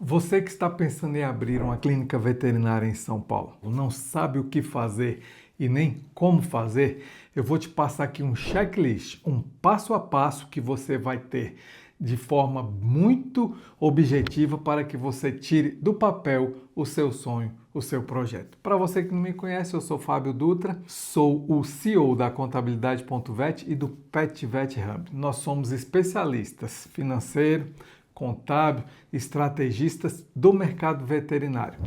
Você que está pensando em abrir uma clínica veterinária em São Paulo, não sabe o que fazer e nem como fazer, eu vou te passar aqui um checklist, um passo a passo que você vai ter de forma muito objetiva para que você tire do papel o seu sonho, o seu projeto. Para você que não me conhece, eu sou Fábio Dutra, sou o CEO da Contabilidade.vet e do PetVet Hub. Nós somos especialistas financeiro, contábil, estrategistas do mercado veterinário.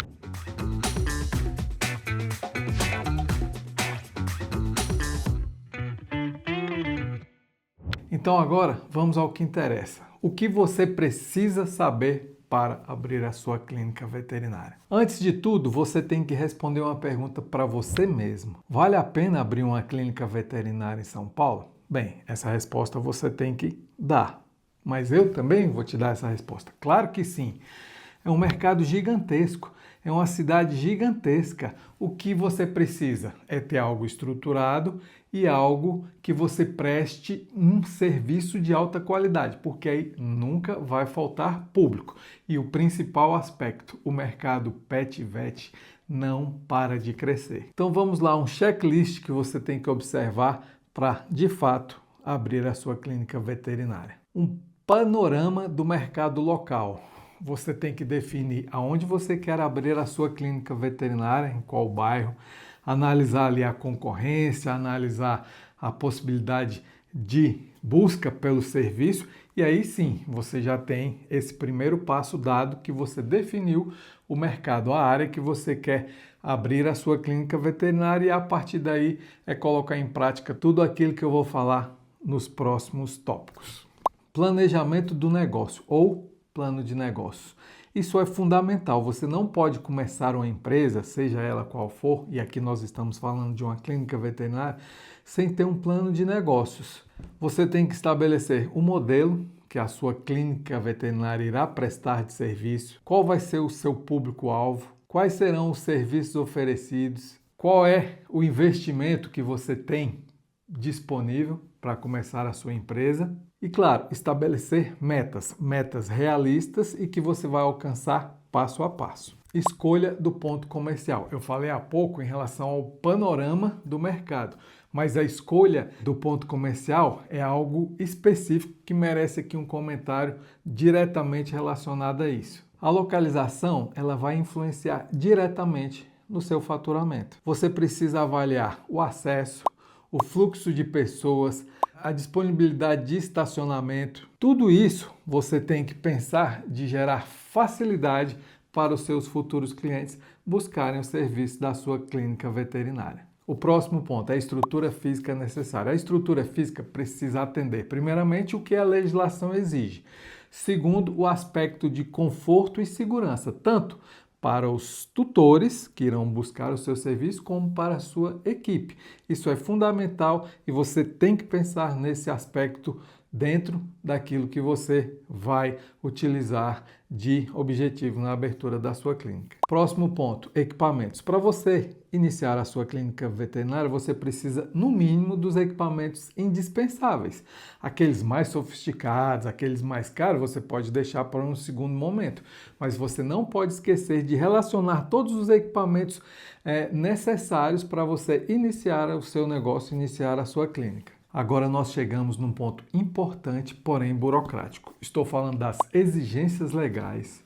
Então agora vamos ao que interessa. O que você precisa saber para abrir a sua clínica veterinária? Antes de tudo, você tem que responder uma pergunta para você mesmo. Vale a pena abrir uma clínica veterinária em São Paulo? Bem, essa resposta você tem que dar. Mas eu também vou te dar essa resposta. Claro que sim. É um mercado gigantesco, é uma cidade gigantesca. O que você precisa é ter algo estruturado e algo que você preste um serviço de alta qualidade, porque aí nunca vai faltar público. E o principal aspecto, o mercado pet-vet não para de crescer. Então vamos lá, um checklist que você tem que observar para, de fato, abrir a sua clínica veterinária. Um panorama do mercado local. Você tem que definir aonde você quer abrir a sua clínica veterinária, em qual bairro, analisar ali a concorrência, analisar a possibilidade de busca pelo serviço e aí sim, você já tem esse primeiro passo dado que você definiu o mercado, a área que você quer abrir a sua clínica veterinária e a partir daí é colocar em prática tudo aquilo que eu vou falar nos próximos tópicos. Planejamento do negócio ou plano de negócio. Isso é fundamental. Você não pode começar uma empresa, seja ela qual for, e aqui nós estamos falando de uma clínica veterinária, sem ter um plano de negócios. Você tem que estabelecer o modelo que a sua clínica veterinária irá prestar de serviço, qual vai ser o seu público-alvo, quais serão os serviços oferecidos, qual é o investimento que você tem disponível para começar a sua empresa. E claro, estabelecer metas realistas e que você vai alcançar passo a passo. Escolha do ponto comercial. Eu falei há pouco em relação ao panorama do mercado, mas a escolha do ponto comercial é algo específico que merece aqui um comentário diretamente relacionado a isso. A localização, ela vai influenciar diretamente no seu faturamento. Você precisa avaliar o acesso, o fluxo de pessoas, a disponibilidade de estacionamento. Tudo isso você tem que pensar de gerar facilidade para os seus futuros clientes buscarem o serviço da sua clínica veterinária. O próximo ponto é a estrutura física necessária. A estrutura física precisa atender, primeiramente, o que a legislação exige. Segundo, o aspecto de conforto e segurança, tanto para os tutores que irão buscar o seu serviço, como para a sua equipe. Isso é fundamental e você tem que pensar nesse aspecto dentro daquilo que você vai utilizar de objetivo na abertura da sua clínica. Próximo ponto, equipamentos. Para você iniciar a sua clínica veterinária, você precisa, no mínimo, dos equipamentos indispensáveis. Aqueles mais sofisticados, aqueles mais caros, você pode deixar para um segundo momento, mas você não pode esquecer de relacionar todos os equipamentos necessários para você iniciar o seu negócio, iniciar a sua clínica. Agora nós chegamos num ponto importante, porém burocrático. Estou falando das exigências legais,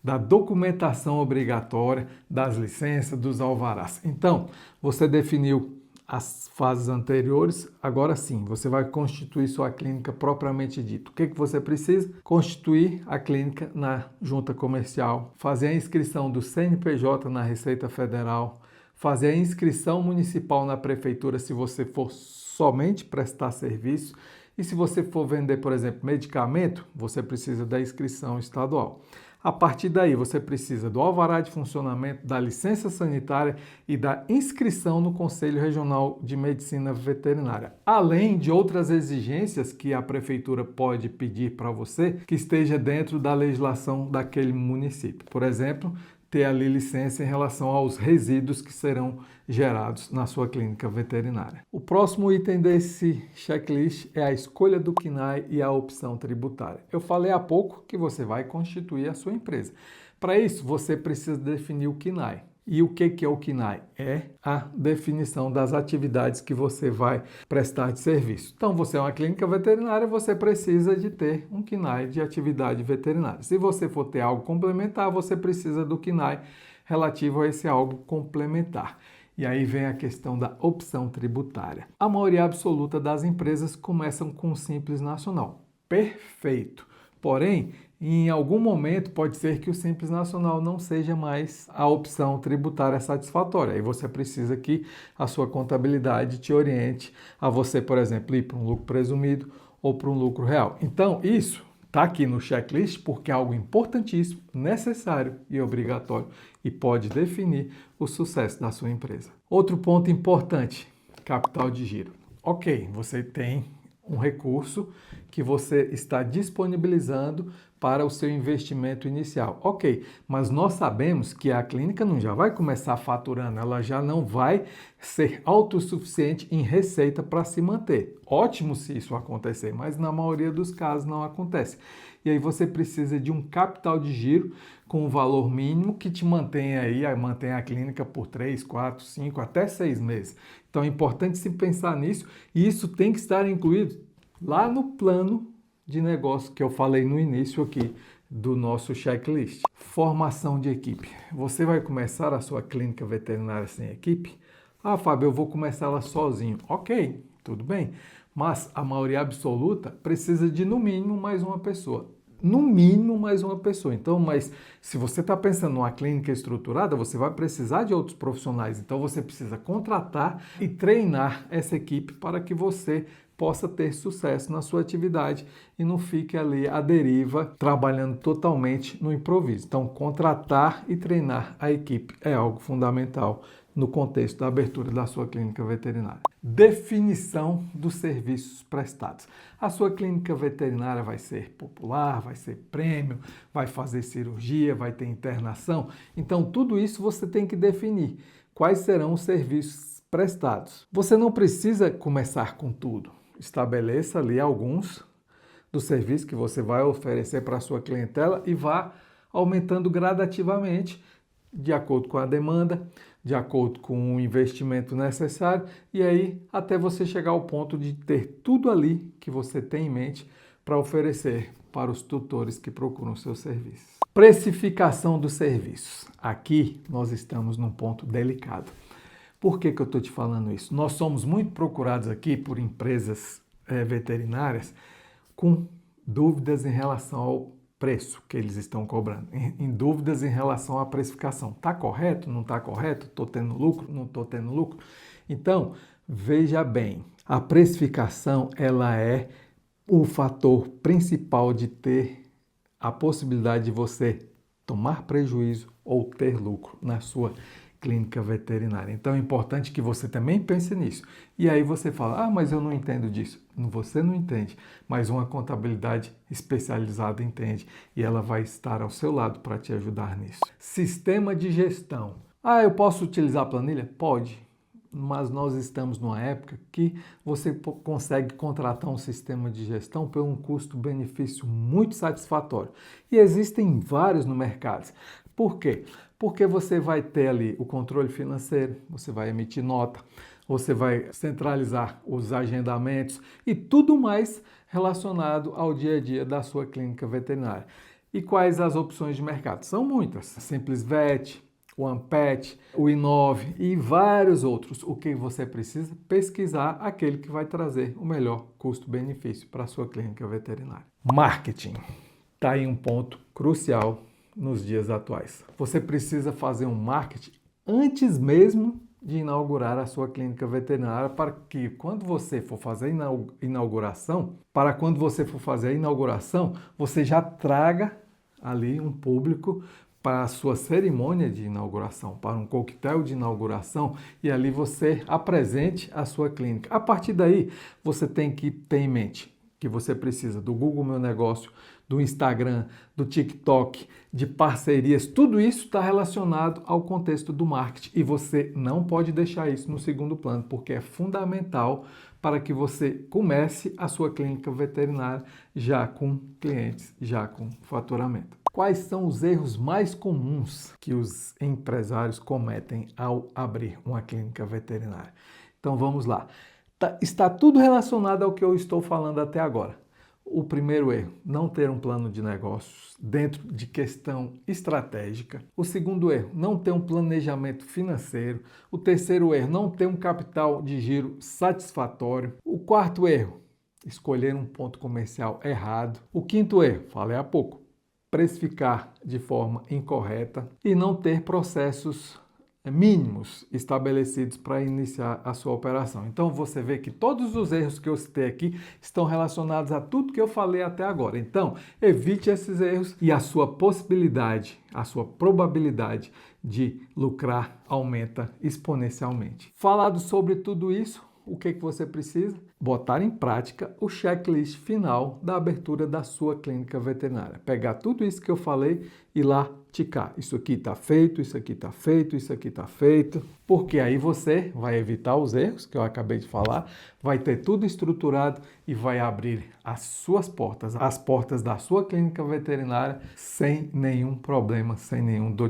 da documentação obrigatória, das licenças, dos alvarás. Então, você definiu as fases anteriores, agora sim, você vai constituir sua clínica propriamente dito. O que você precisa? Constituir a clínica na junta comercial, fazer a inscrição do CNPJ na Receita Federal, fazer a inscrição municipal na prefeitura se você for somente prestar serviço e se você for vender, por exemplo, medicamento, você precisa da inscrição estadual. A partir daí, você precisa do alvará de funcionamento, da licença sanitária e da inscrição no Conselho Regional de Medicina Veterinária, além de outras exigências que a prefeitura pode pedir para você que esteja dentro da legislação daquele município. Por exemplo, ter ali licença em relação aos resíduos que serão gerados na sua clínica veterinária. O próximo item desse checklist é a escolha do KNAI e a opção tributária. Eu falei há pouco que você vai constituir a sua empresa. Para isso, você precisa definir o KNAI. E o que é o KNAI? É a definição das atividades que você vai prestar de serviço. Então, você é uma clínica veterinária, você precisa de ter um KNAI de atividade veterinária. Se você for ter algo complementar, você precisa do KNAI relativo a esse algo complementar. E aí vem a questão da opção tributária. A maioria absoluta das empresas começam com o Simples Nacional. Perfeito! Porém, em algum momento pode ser que o Simples Nacional não seja mais a opção tributária satisfatória. Aí você precisa que a sua contabilidade te oriente a você, por exemplo, ir para um lucro presumido ou para um lucro real. Então, isso está aqui no checklist porque é algo importantíssimo, necessário e obrigatório e pode definir o sucesso da sua empresa. Outro ponto importante, capital de giro. Ok, você tem um recurso que você está disponibilizando para o seu investimento inicial. Ok, mas nós sabemos que a clínica não já vai começar faturando, ela já não vai ser autossuficiente em receita para se manter. Ótimo se isso acontecer, mas na maioria dos casos não acontece. E aí você precisa de um capital de giro com um valor mínimo que te mantenha aí, mantenha a clínica por 3, 4, 5, até 6 meses. Então é importante se pensar nisso e isso tem que estar incluído lá no plano de negócio que eu falei no início aqui do nosso checklist. Formação de equipe. Você vai começar a sua clínica veterinária sem equipe? Ah, Fábio, eu vou começar ela sozinho. Ok, tudo bem. Mas a maioria absoluta precisa de no mínimo mais uma pessoa. No mínimo mais uma pessoa. Então, mas se você está pensando numa clínica estruturada, você vai precisar de outros profissionais. Então, você precisa contratar e treinar essa equipe para que você possa ter sucesso na sua atividade e não fique ali à deriva, trabalhando totalmente no improviso. Então, contratar e treinar a equipe é algo fundamental no contexto da abertura da sua clínica veterinária. Definição dos serviços prestados. A sua clínica veterinária vai ser popular, vai ser premium, vai fazer cirurgia, vai ter internação. Então, tudo isso você tem que definir. Quais serão os serviços prestados? Você não precisa começar com tudo. Estabeleça ali alguns dos serviços que você vai oferecer para a sua clientela e vá aumentando gradativamente de acordo com a demanda, de acordo com o investimento necessário e aí até você chegar ao ponto de ter tudo ali que você tem em mente para oferecer para os tutores que procuram seus serviços. Precificação dos serviços. Aqui nós estamos num ponto delicado. Por que eu estou te falando isso? Nós somos muito procurados aqui por empresas veterinárias com dúvidas em relação ao preço que eles estão cobrando, em dúvidas em relação à precificação. Está correto? Não está correto? Estou tendo lucro? Não estou tendo lucro? Então, veja bem, a precificação ela é o fator principal de ter a possibilidade de você tomar prejuízo ou ter lucro na sua clínica veterinária. Então é importante que você também pense nisso. E aí você fala, mas eu não entendo disso. Você não entende, mas uma contabilidade especializada entende e ela vai estar ao seu lado para te ajudar nisso. Sistema de gestão. Eu posso utilizar a planilha? Pode, mas nós estamos numa época que você consegue contratar um sistema de gestão por um custo-benefício muito satisfatório. E existem vários no mercado. Por quê? Porque você vai ter ali o controle financeiro, você vai emitir nota, você vai centralizar os agendamentos e tudo mais relacionado ao dia a dia da sua clínica veterinária. E quais as opções de mercado? São muitas. Simples Vet, o Ampet, o Inove e vários outros. O que você precisa? Pesquisar aquele que vai trazer o melhor custo-benefício para a sua clínica veterinária. Marketing. Está aí um ponto crucial nos dias atuais. Você precisa fazer um marketing antes mesmo de inaugurar a sua clínica veterinária para que quando você for fazer a inauguração, você já traga ali um público para a sua cerimônia de inauguração, para um coquetel de inauguração e ali você apresente a sua clínica. A partir daí, você tem que ter em mente que você precisa do Google Meu Negócio, do Instagram, do TikTok, de parcerias, tudo isso está relacionado ao contexto do marketing e você não pode deixar isso no segundo plano, porque é fundamental para que você comece a sua clínica veterinária já com clientes, já com faturamento. Quais são os erros mais comuns que os empresários cometem ao abrir uma clínica veterinária? Então vamos lá. Está tudo relacionado ao que eu estou falando até agora. O primeiro erro, não ter um plano de negócios dentro de questão estratégica. O segundo erro, não ter um planejamento financeiro. O terceiro erro, não ter um capital de giro satisfatório. O quarto erro, escolher um ponto comercial errado. O quinto erro, falei há pouco, precificar de forma incorreta e não ter processos mínimos estabelecidos para iniciar a sua operação. Então você vê que todos os erros que eu citei aqui estão relacionados a tudo que eu falei até agora. Então evite esses erros e a sua possibilidade, a sua probabilidade de lucrar aumenta exponencialmente. Falado sobre tudo isso, o que você precisa? Botar em prática o checklist final da abertura da sua clínica veterinária. Pegar tudo isso que eu falei e lá ticar. Isso aqui está feito, isso aqui está feito, isso aqui está feito. Porque aí você vai evitar os erros que eu acabei de falar, vai ter tudo estruturado e vai abrir as suas portas, as portas da sua clínica veterinária sem nenhum problema, sem nenhum dor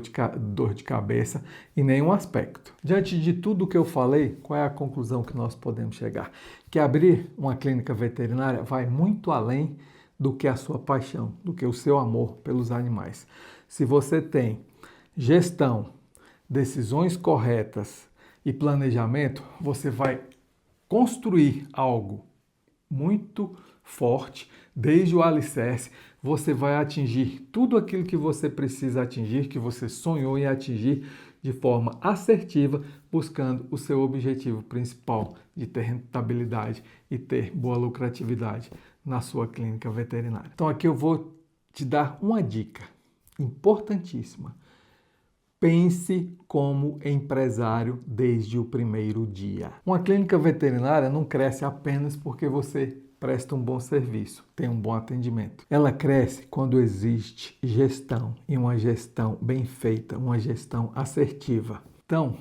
de cabeça e nenhum aspecto. Diante de tudo que eu falei, qual é a conclusão que nós podemos chegar? Que abrir uma clínica veterinária vai muito além do que a sua paixão, do que o seu amor pelos animais. Se você tem gestão, decisões corretas e planejamento, você vai construir algo muito forte, desde o alicerce, você vai atingir tudo aquilo que você precisa atingir, que você sonhou em atingir de forma assertiva, buscando o seu objetivo principal de ter rentabilidade e ter boa lucratividade na sua clínica veterinária. Então aqui eu vou te dar uma dica importantíssima. Pense como empresário desde o primeiro dia. Uma clínica veterinária não cresce apenas porque você presta um bom serviço, tem um bom atendimento. Ela cresce quando existe gestão e uma gestão bem feita, uma gestão assertiva. Então,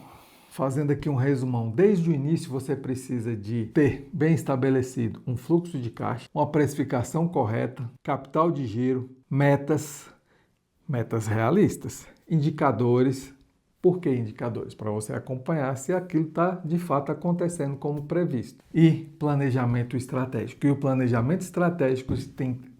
fazendo aqui um resumão, desde o início você precisa de ter bem estabelecido um fluxo de caixa, uma precificação correta, capital de giro, metas realistas, indicadores. Por que indicadores? Para você acompanhar se aquilo está de fato acontecendo como previsto. E planejamento estratégico. E o planejamento estratégico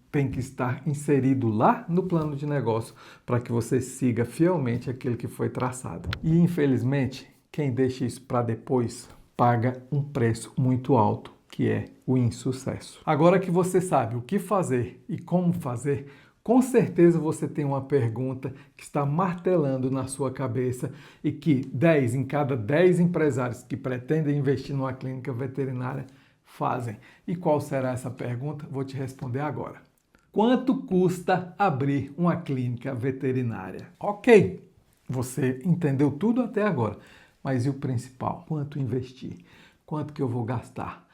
tem que estar inserido lá no plano de negócio para que você siga fielmente aquilo que foi traçado. E infelizmente, quem deixa isso para depois paga um preço muito alto, que é o insucesso. Agora que você sabe o que fazer e como fazer, com certeza você tem uma pergunta que está martelando na sua cabeça e que 10 em cada 10 empresários que pretendem investir numa clínica veterinária fazem. E qual será essa pergunta? Vou te responder agora. Quanto custa abrir uma clínica veterinária? Ok, você entendeu tudo até agora, mas e o principal? Quanto investir? Quanto que eu vou gastar?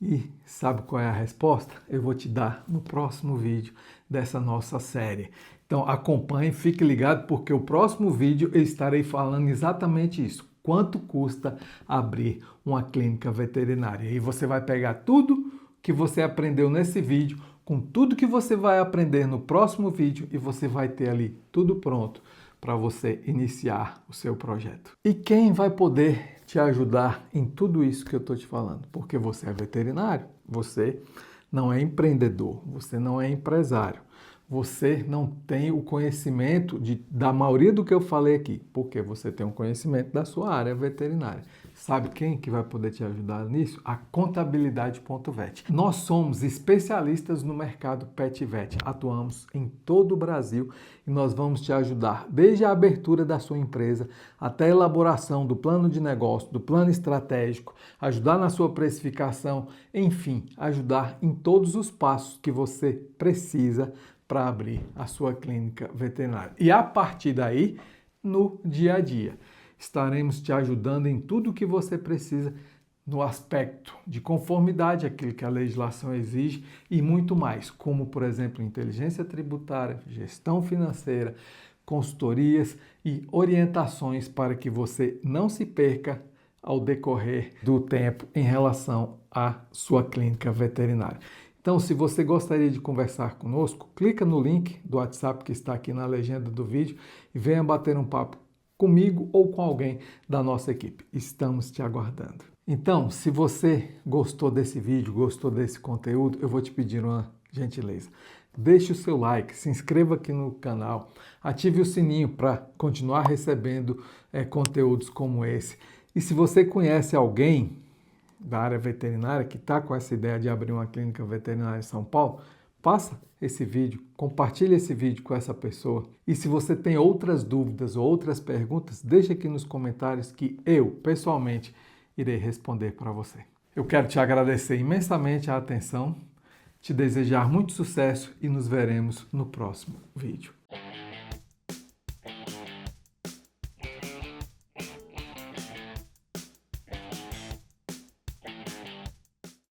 E sabe qual é a resposta? Eu vou te dar no próximo vídeo dessa nossa série. Então acompanhe, fique ligado, porque o próximo vídeo eu estarei falando exatamente isso. Quanto custa abrir uma clínica veterinária? E você vai pegar tudo que você aprendeu nesse vídeo, com tudo que você vai aprender no próximo vídeo e você vai ter ali tudo pronto para você iniciar o seu projeto. E quem vai poder te ajudar em tudo isso que eu estou te falando? Porque você é veterinário, você não é empreendedor, você não é empresário, você não tem o conhecimento da maioria do que eu falei aqui, porque você tem um conhecimento da sua área veterinária. Sabe quem que vai poder te ajudar nisso? A Contabilidade.vet. Nós somos especialistas no mercado Pet Vet, atuamos em todo o Brasil e nós vamos te ajudar desde a abertura da sua empresa até a elaboração do plano de negócio, do plano estratégico, ajudar na sua precificação, enfim, ajudar em todos os passos que você precisa para abrir a sua clínica veterinária. E a partir daí, no dia a dia, estaremos te ajudando em tudo o que você precisa no aspecto de conformidade àquilo que a legislação exige e muito mais, como, por exemplo, inteligência tributária, gestão financeira, consultorias e orientações para que você não se perca ao decorrer do tempo em relação à sua clínica veterinária. Então, se você gostaria de conversar conosco, clica no link do WhatsApp que está aqui na legenda do vídeo e venha bater um papo comigo ou com alguém da nossa equipe. Estamos te aguardando. Então, se você gostou desse vídeo, gostou desse conteúdo, eu vou te pedir uma gentileza. Deixe o seu like, se inscreva aqui no canal, ative o sininho para continuar recebendo conteúdos como esse. E se você conhece alguém da área veterinária que está com essa ideia de abrir uma clínica veterinária em São Paulo, passa esse vídeo, compartilhe esse vídeo com essa pessoa. E se você tem outras dúvidas ou outras perguntas, deixe aqui nos comentários que eu, pessoalmente, irei responder para você. Eu quero te agradecer imensamente a atenção, te desejar muito sucesso e nos veremos no próximo vídeo.